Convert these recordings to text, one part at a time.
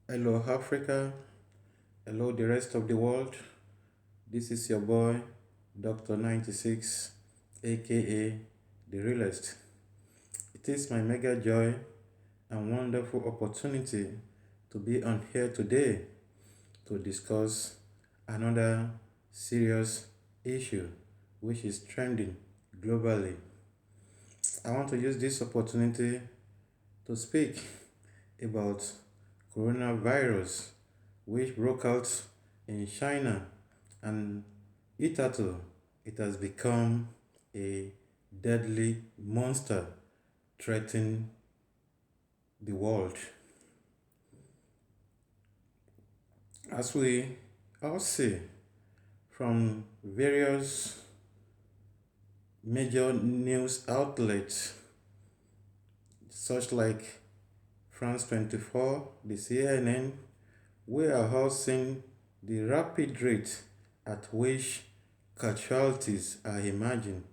Hello, Africa. Hello, the rest of the world. This is your boy, Dr. 96, aka The Realist. It is my mega joy and wonderful opportunity to be on here today to discuss another serious issue which is trending globally. I want to use this opportunity to speak about coronavirus which broke out in China, and hitherto it has become a deadly monster threatening the world. As we all see from various major news outlets such like France 24, the CNN, we are all seeing the rapid rate at which casualties are emerging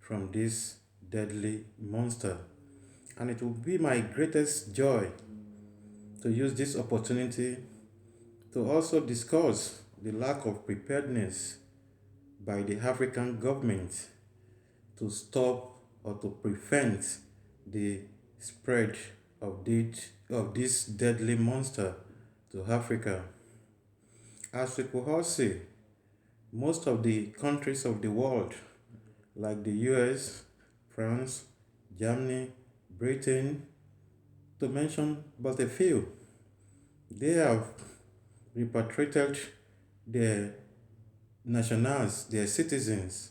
from this deadly monster. And it will be my greatest joy to use this opportunity to also discuss the lack of preparedness by the African government to stop or to prevent the spread of this deadly monster to Africa. As we could all see, most of the countries of the world, like the US, France, Germany, Britain, to mention but a few, they have repatriated their nationals, their citizens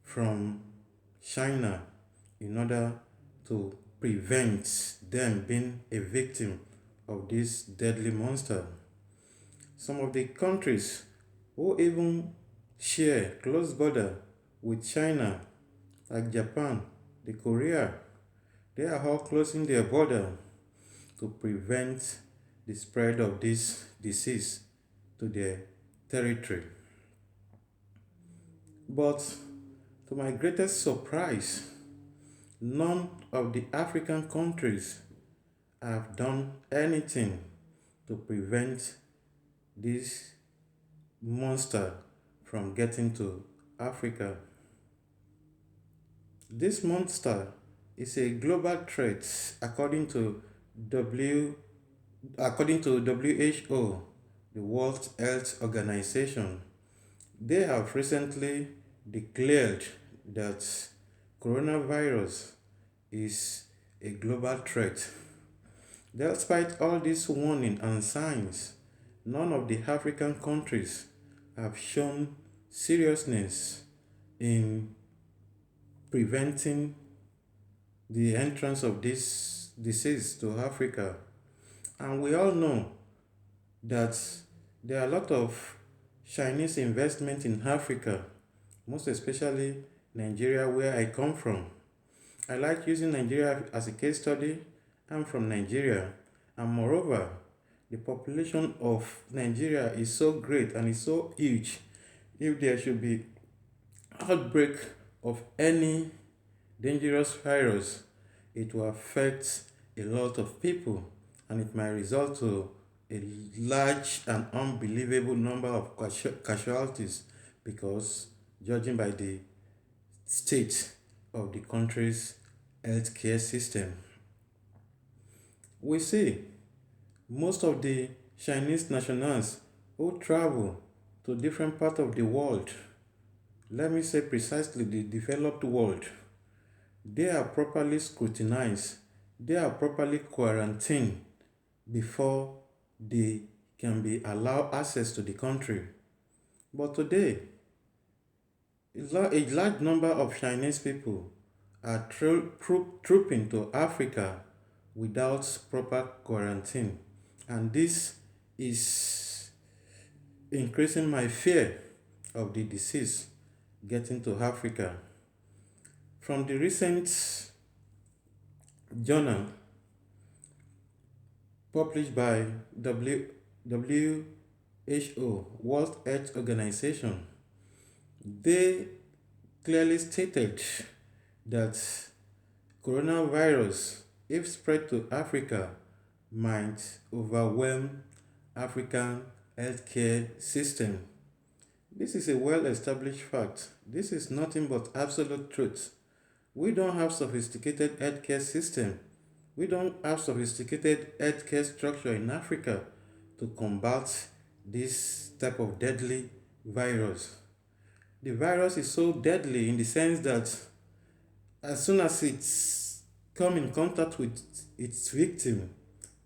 from China in order to prevent them being a victim of this deadly monster. Some of the countries who even share close border with China, like Japan, the Korea, they are all closing their border to prevent the spread of this disease to their territory. But to my greatest surprise, none of the African countries have done anything to prevent this monster from getting to Africa. This monster is a global threat W according to WHO, the World Health Organization. They have recently declared that coronavirus is a global threat. Despite all this warning and signs, none of the African countries have shown seriousness in preventing the entrance of this disease to Africa. And we all know that there are a lot of Chinese investment in Africa, most especially Nigeria, where I come from. I like using Nigeria as a case study. I'm from Nigeria, and moreover, the population of Nigeria is so great and is so huge. If there should be outbreak of any dangerous virus, it will affect a lot of people, and it might result to a large and unbelievable number of casualties, because judging by the state of the country's healthcare system, we see most of the Chinese nationals who travel to different parts of the world, let me say precisely the developed world, they are properly scrutinized, they are properly quarantined before they can be allowed access to the country. But today, a large number of Chinese people are trooping to Africa without proper quarantine. And this is increasing my fear of the disease getting to Africa. From the recent journal published by WHO, World Health Organization, they clearly stated that coronavirus, if spread to Africa, might overwhelm African healthcare system. This is a well-established fact. This is nothing but absolute truth. We don't have sophisticated healthcare system. We don't have sophisticated healthcare structure in Africa to combat this type of deadly virus. The virus is so deadly in the sense that as soon as it's come in contact with its victim,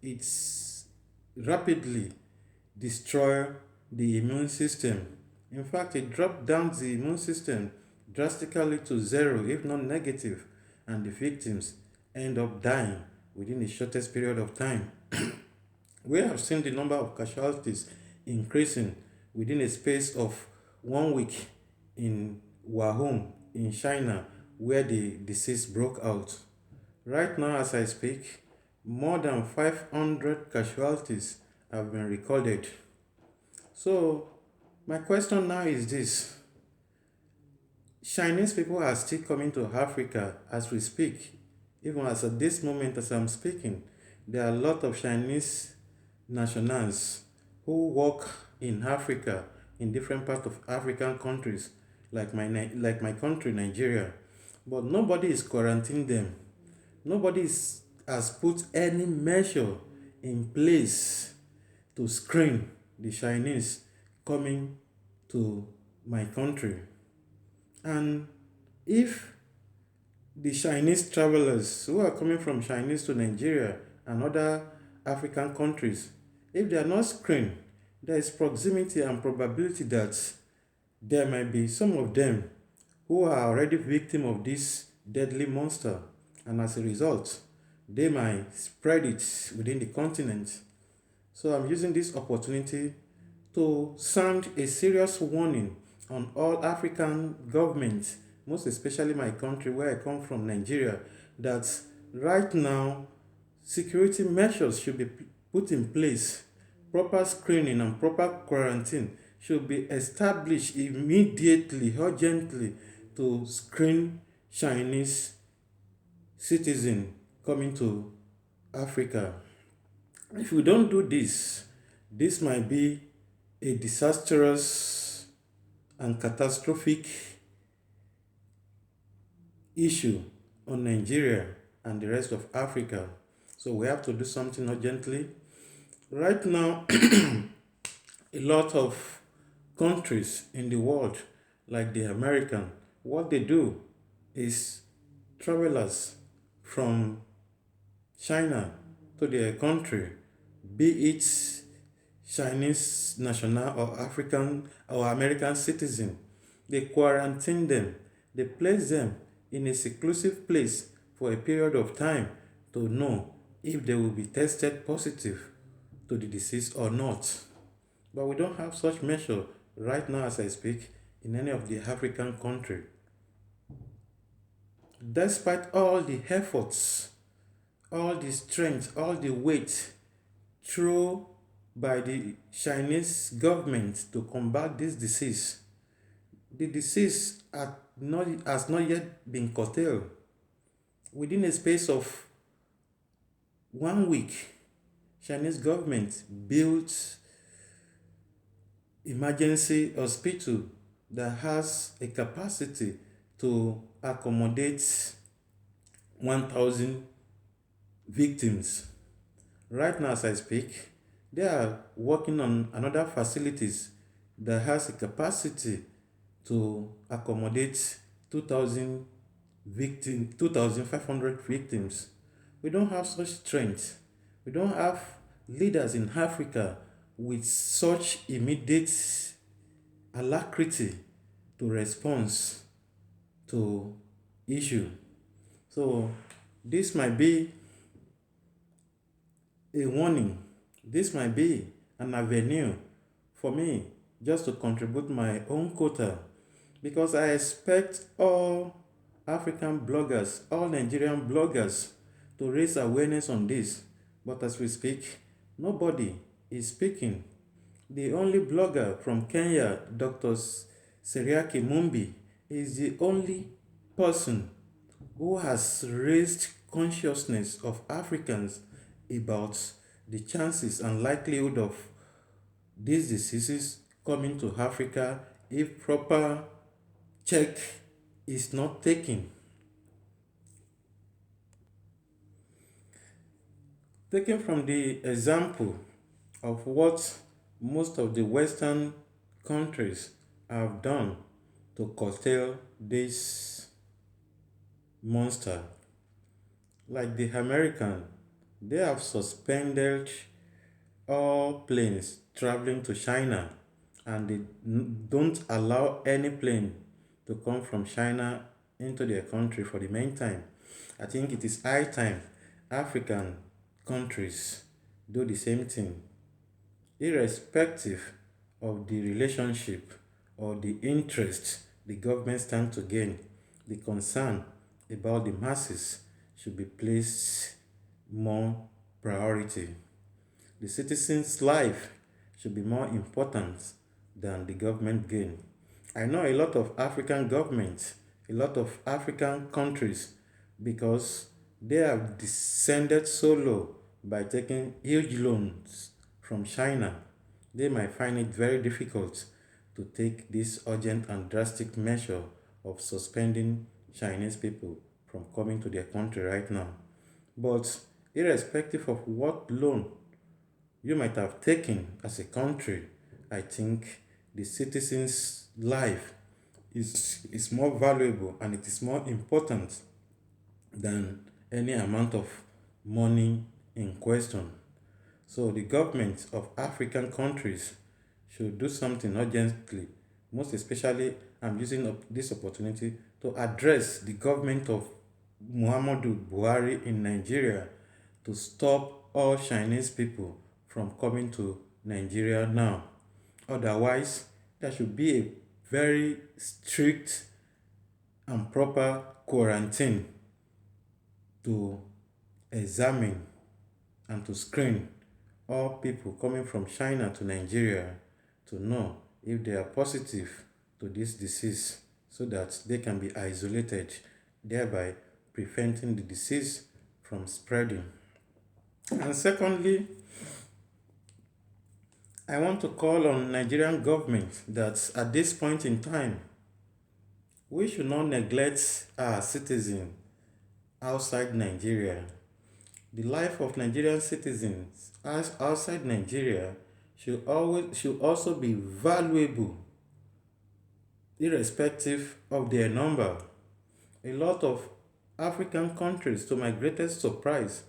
it's rapidly destroy the immune system. In fact, it dropped down the immune system drastically to zero, if not negative, and the victims end up dying within the shortest period of time. We have seen the number of casualties increasing within a space of 1 week in Wuhan, in China, where the disease broke out. Right now, as I speak, more than 500 casualties have been recorded. So, my question now is this: Chinese people are still coming to Africa as we speak. Even as at this moment, as I'm speaking, there are a lot of Chinese nationals who work in Africa, in different parts of African countries, like my country, Nigeria. But nobody is quarantining them. Nobody has put any measure in place to screen the Chinese coming to my country. And if the Chinese travelers who are coming from Chinese to Nigeria and other African countries, if they are not screened, there is proximity and probability that there might be some of them who are already victim of this deadly monster, and as a result, they might spread it within the continent. So I'm using this opportunity to sound a serious warning on all African governments, most especially my country where I come from, Nigeria, that right now security measures should be put in place. Proper screening and proper quarantine should be established immediately, urgently, to screen Chinese citizens coming to Africa. If we don't do this, this might be a disastrous and catastrophic issue on Nigeria and the rest of Africa. So we have to do something urgently. Right now, a lot of countries in the world, like the American, what they do is travelers from China to their country, be it Chinese national or African or American citizen, they quarantine them, they place them in a seclusive place for a period of time to know if they will be tested positive to the disease or not. But we don't have such measure right now as I speak in any of the African country. Despite all the efforts, all the strength, all the weight thrown by the Chinese government to combat this disease, the disease has not yet been curtailed. Within a space of 1 week, Chinese government built emergency hospital that has a capacity to accommodate 1,000 victims. Right now, as I speak, they are working on another facilities that has a capacity to accommodate 2,000 victims, 2,500 victims. We don't have such strength. We don't have leaders in Africa with such immediate alacrity to respond to issue. So this might be a warning. This might be an avenue for me just to contribute my own quota, because I expect all African bloggers, all Nigerian bloggers to raise awareness on this. But as we speak, nobody is speaking. The only blogger from Kenya, Dr. Seriaki Mumbi, is the only person who has raised consciousness of Africans about the chances and likelihood of these diseases coming to Africa if proper check is not taken. Taken from the example of what most of the Western countries have done to curtail this monster, like the American, they have suspended all planes traveling to China, and they don't allow any plane to come from China into their country for the meantime. I think it is high time African countries do the same thing, irrespective of the relationship or the interest the government stand to gain. The concern about the masses should be placed more priority. The citizen's life should be more important than the government gain. I know a lot of African governments, a lot of African countries, because they have descended so low by taking huge loans from China, they might find it very difficult to take this urgent and drastic measure of suspending Chinese people from coming to their country right now. But irrespective of what loan you might have taken as a country, I think the citizen's life is more valuable and it is more important than any amount of money in question. So the government of African countries should do something urgently. Most especially, I'm using this opportunity to address the government of Muhammadu Buhari in Nigeria to stop all Chinese people from coming to Nigeria now. Otherwise, there should be a very strict and proper quarantine to examine and to screen all people coming from China to Nigeria to know if they are positive to this disease so that they can be isolated, thereby preventing the disease from spreading. And secondly, I want to call on Nigerian government that at this point in time, we should not neglect our citizens outside Nigeria. The life of Nigerian citizens outside Nigeria should also be valuable irrespective of their number. A lot of African countries, to my greatest surprise,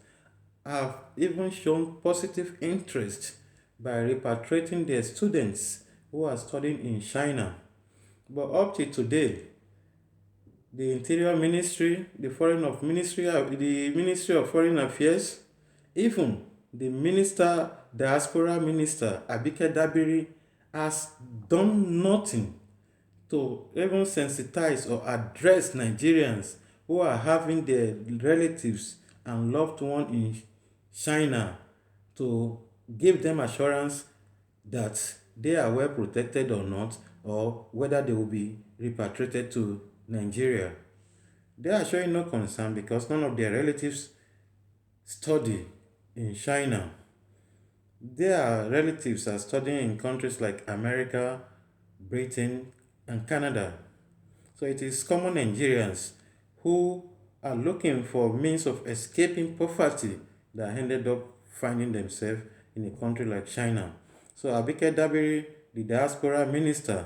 have even shown positive interest by repatriating their students who are studying in China. But up to today, the Interior Ministry, the Ministry of Foreign Affairs, even the Diaspora Minister Abike Dabiri has done nothing to even sensitize or address Nigerians who are having their relatives and loved ones in China to give them assurance that they are well protected or not, or whether they will be repatriated to Nigeria. They are showing no concern because none of their relatives study in China. Their relatives are studying in countries like America, Britain, and Canada. So it is common Nigerians who are looking for means of escaping poverty that ended up finding themselves in a country like China. So Abike Dabiri, the diaspora minister,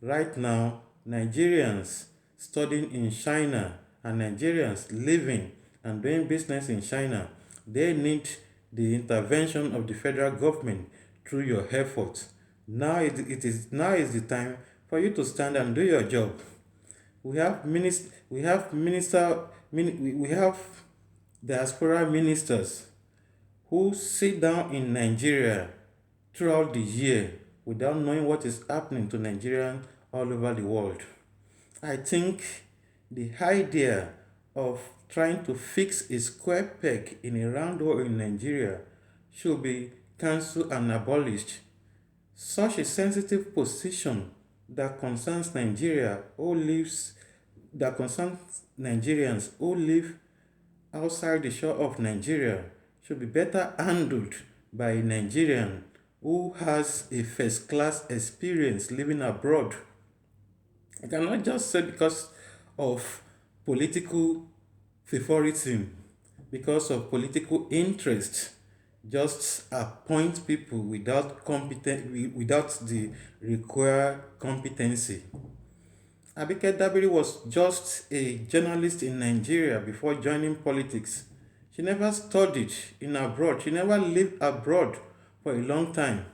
right now, Nigerians studying in China and Nigerians living and doing business in China, they need the intervention of the federal government through your efforts. Now is the time for you to stand and do your job. We have diaspora ministers who sit down in Nigeria throughout the year without knowing what is happening to Nigerians all over the world. I think the idea of trying to fix a square peg in a round hole in Nigeria should be cancelled and abolished. Such a sensitive position that concerns Nigerians who live outside the shore of Nigeria should be better handled by a Nigerian who has a first class experience living abroad. I cannot just say because of political favoritism, because of political interest, just appoint people without the required competency. Abike Dabiri was just a journalist in Nigeria before joining politics. She never studied in abroad. She never lived abroad for a long time.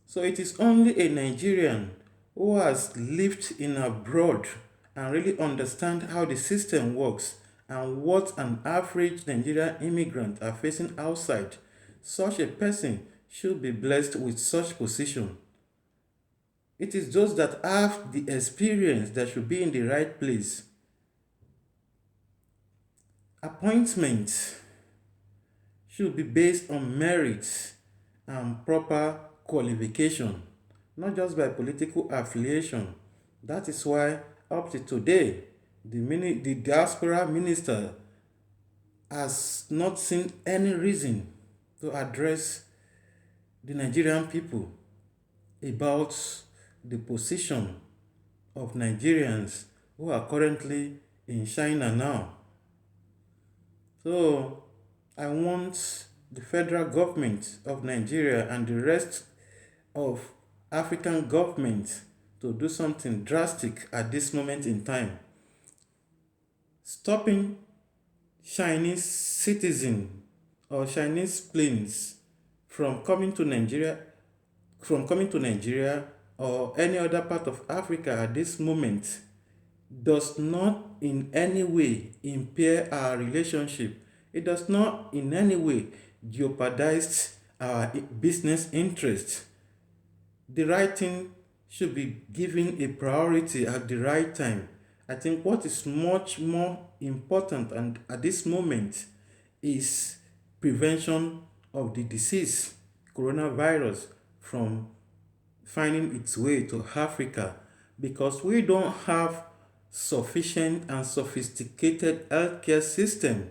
So it is only a Nigerian who has lived in abroad and really understand how the system works and what an average Nigerian immigrant are facing outside. Such a person should be blessed with such position. It is those that have the experience that should be in the right place. Appointment should be based on merit and proper qualification, not just by political affiliation. That is why up to today, the diaspora minister has not seen any reason to address the Nigerian people about the position of Nigerians who are currently in China now. So I want the federal government of Nigeria and the rest of African governments to do something drastic at this moment in time. Stopping Chinese citizens or Chinese planes from coming to Nigeria or any other part of Africa at this moment does not in any way impair our relationship. It does not in any way jeopardize our business interest. The right thing should be given a priority at the right time. I think what is much more important and at this moment is prevention of the disease, coronavirus, from finding its way to Africa, because we don't have sufficient and sophisticated healthcare system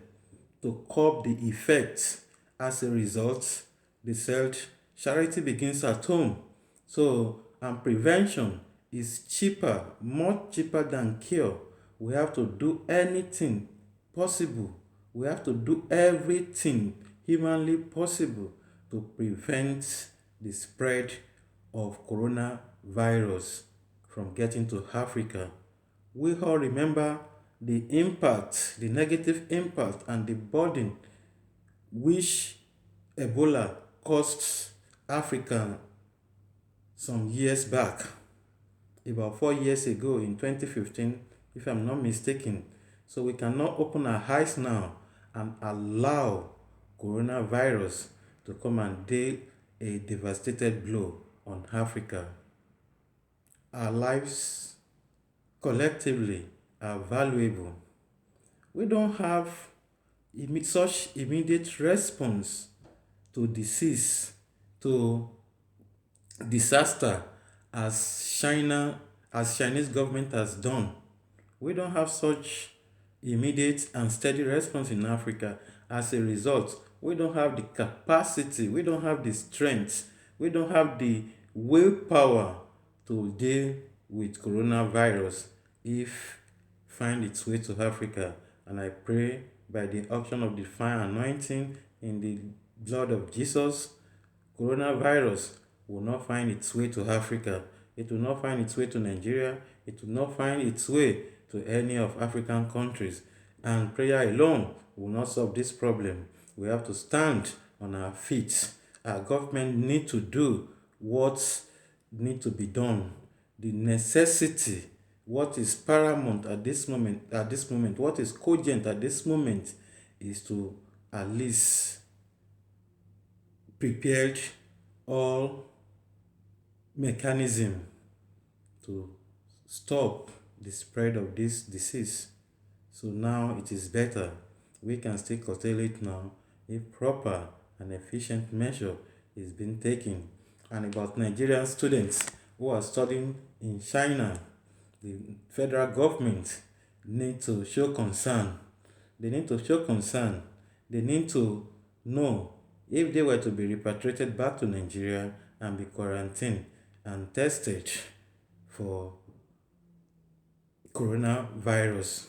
to curb the effects. As a result, they said charity begins at home. So, and prevention is cheaper, much cheaper than cure. We have to do anything possible. We have to do everything humanly possible to prevent the spread of coronavirus from getting to Africa. We all remember the impact, the negative impact, and the burden which Ebola caused Africa some years back, about 4 years ago in 2015, if I'm not mistaken. So we cannot open our eyes now and allow coronavirus to come and deal a devastated blow on Africa. Our lives collectively are valuable. We don't have such immediate response to disease, to disaster as Chinese government has done. We don't have such immediate and steady response in Africa. As a result, we don't have the capacity, we don't have the strength, we don't have the willpower to deal with coronavirus if find its way to Africa. And I pray by the action of the fire anointing in the blood of Jesus, coronavirus will not find its way to Africa. It will not find its way to Nigeria. It will not find its way to any of African countries. And prayer alone will not solve this problem. We have to stand on our feet. Our government need to do what need to be done. The necessity, what is paramount at this moment, what is cogent at this moment is to at least prepare all mechanism to stop the spread of this disease. So now it is better. We can still curtail it now if proper and efficient measure is being taken. And about Nigerian students who are studying in China, the federal government need to show concern. They need to show concern. They need to know if they were to be repatriated back to Nigeria and be quarantined and tested for coronavirus,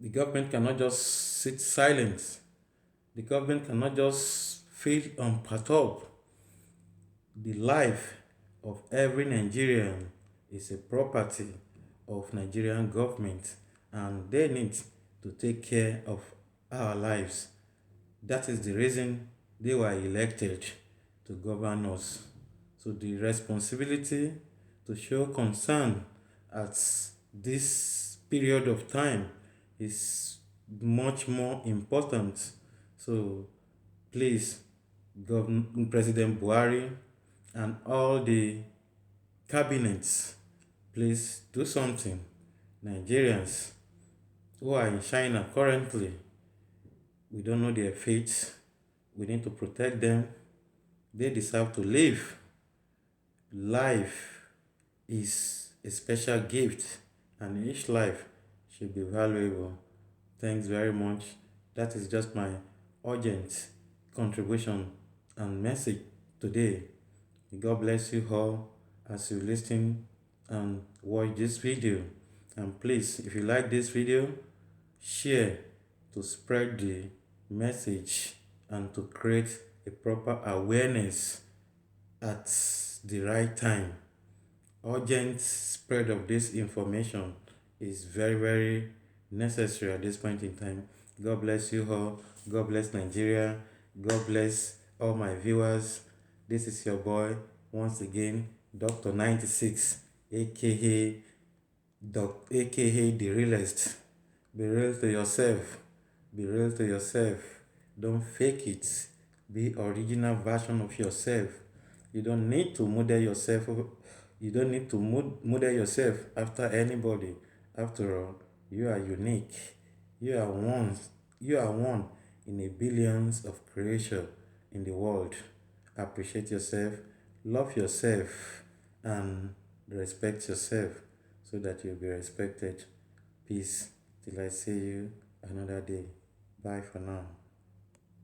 the government cannot just sit silent. The government cannot just feel unperturbed. The life of every Nigerian is a property of Nigerian government, and they need to take care of our lives. That is the reason they were elected to govern us. So the responsibility to show concern at this period of time is much more important. So please, President Buhari and all the cabinets, please do something. Nigerians who are in China currently, we don't know their fate. We need to protect them. They deserve to live. Life is a special gift, and each life should be valuable. Thanks very much. That is just my urgent contribution and message today. God bless you all as you listen and watch this video. And please, if you like this video, share to spread the message and to create a proper awareness at the right time. Urgent spread of this information is very, very necessary at this point in time. God bless you all. God bless Nigeria. God bless all my viewers. This is your boy, once again, Dr. 96, aka The Realist. Be real to yourself. Be real to yourself. Don't fake it. Be original version of yourself. You don't need to model yourself. You don't need to model yourself after anybody. After all, you are unique. You are one. You are one in a billions of creation in the world. Appreciate yourself, love yourself, and respect yourself so that you'll be respected. Peace till I see you another day. Bye for now.